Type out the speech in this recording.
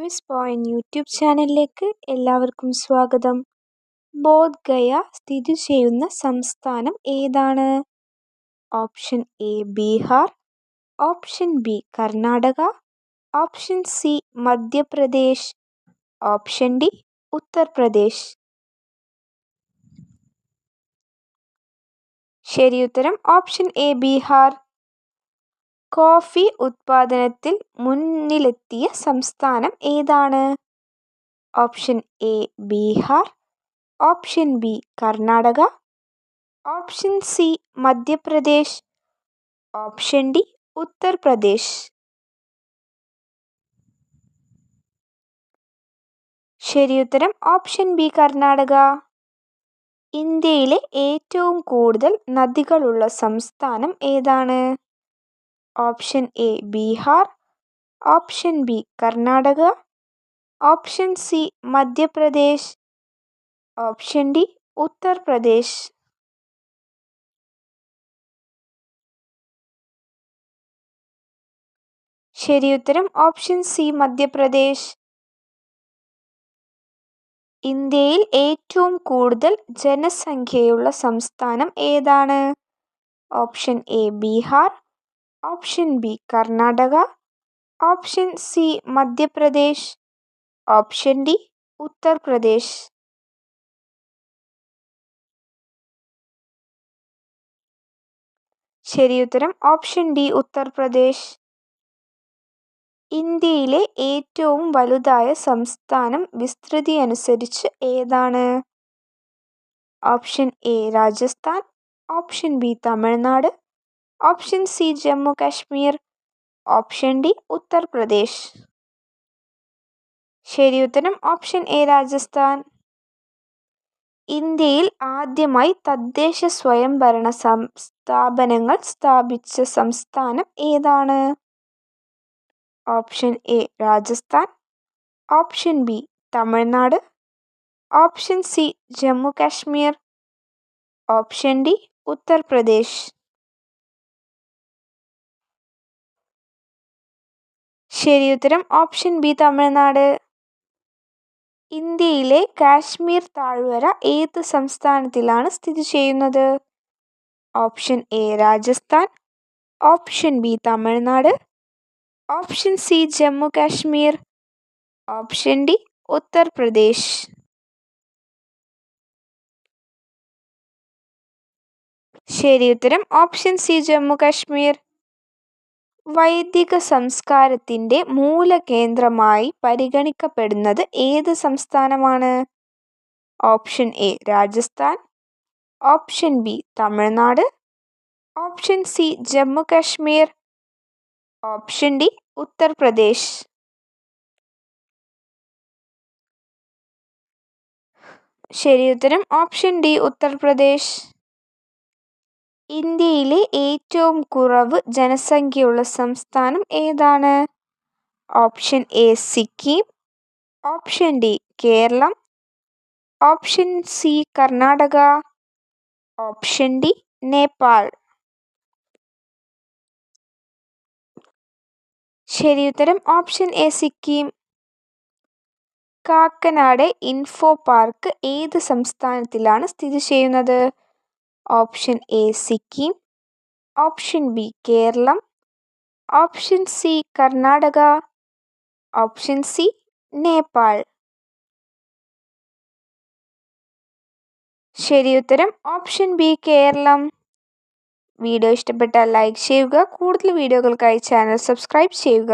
Miss point YouTube ചാനലിലേക്ക് എല്ലാവർക്കും സ്വാഗതം. ബോധ് ഗയ സ്ഥിതി ചെയ്യുന്ന സംസ്ഥാനം ഏതാണ്? Option A Bihar, option B Karnataka, option C Madhya Pradesh, option D Uttar Pradesh. ശരിയുത്തരം ഓപ്ഷൻ എ ബീഹാർ. കോഫി ഉത്പാദനത്തിൽ മുന്നിലെത്തിയ സംസ്ഥാനം ഏതാണ്? Option A Bihar, option B Karnataka, option C Madhya Pradesh, option D Uttar Pradesh. ശരിയുത്തരം ഓപ്ഷൻ ബി കർണാടക. ഇന്ത്യയിലെ ഏറ്റവും കൂടുതൽ നദികളുള്ള സംസ്ഥാനം ഏതാണ്? Option A Bihar, option B Karnataka, option C Madhya Pradesh, option D Uttar Pradesh. ശരിയുത്തരം ഓപ്ഷൻ സി മധ്യപ്രദേശ്. ഇന്ത്യയിൽ ഏറ്റവും കൂടുതൽ ജനസംഖ്യയുള്ള സംസ്ഥാനം ഏതാണ്? Option A Bihar, option B Karnataka, option C Madhya Pradesh, option D Uttar Pradesh. ശരിയുത്തരം ഓപ്ഷൻ ഡി ഉത്തർപ്രദേശ്. ഇന്ത്യയിലെ ഏറ്റവും വലുതായ സംസ്ഥാനം വിസ്തൃതി അനുസരിച്ച് ഏതാണ്? Option A Rajasthan, option B Tamil Nadu, option C Jammu Kashmir, option D Uttar Pradesh. ശരിയുത്തരം ഓപ്ഷൻ എ രാജസ്ഥാൻ. ഇന്ത്യയിൽ ആദ്യമായി തദ്ദേശ സ്വയംഭരണ സ്ഥാപനങ്ങൾ സ്ഥാപിച്ച സംസ്ഥാനം ഏതാണ്? Option A Rajasthan, option B Tamil Nadu, option C Jammu Kashmir, option D Uttar Pradesh. ശരിയുത്തരം ഓപ്ഷൻ ബി തമിഴ്നാട്. ഇന്ത്യയിലെ കാശ്മീർ താഴ്വര ഏത് സംസ്ഥാനത്തിലാണ് സ്ഥിതി ചെയ്യുന്നത്? Option A Rajasthan, option B Tamil Nadu, option C Jammu Kashmir, option D Uttar Pradesh. ശരിയുത്തരം ഓപ്ഷൻ സി ജമ്മു കാശ്മീർ. വൈദിക സംസ്കാരത്തിൻ്റെ മൂലകേന്ദ്രമായി പരിഗണിക്കപ്പെടുന്നത് ഏത് സംസ്ഥാനമാണ്? Option A Rajasthan, option B Tamil Nadu, option C Jammu Kashmir, option D Uttar Pradesh. ശരിയുത്തരം ഓപ്ഷൻ ഡി ഉത്തർപ്രദേശ്. ഇന്ത്യയിലെ ഏറ്റവും കുറവ് ജനസംഖ്യയുള്ള സംസ്ഥാനം ഏതാണ്? Option A Sikkim, option D Keralam, option C Karnataka, option D Nepal. ശരിയുത്തരം option A Sikkim. Kakkanad info park ഏത് സംസ്ഥാനത്തിലാണ് സ്ഥിതി ചെയ്യുന്നത്? Option A Sikkim, option B Keralam, option C Karnataka, option C Nepal. ശരിയുത്തരം ഓപ്ഷൻ ബി കേരളം. വീഡിയോ ഇഷ്ടപ്പെട്ടാൽ ലൈക്ക് ചെയ്യുക. കൂടുതൽ വീഡിയോകൾക്കായി ചാനൽ സബ്സ്ക്രൈബ് ചെയ്യുക.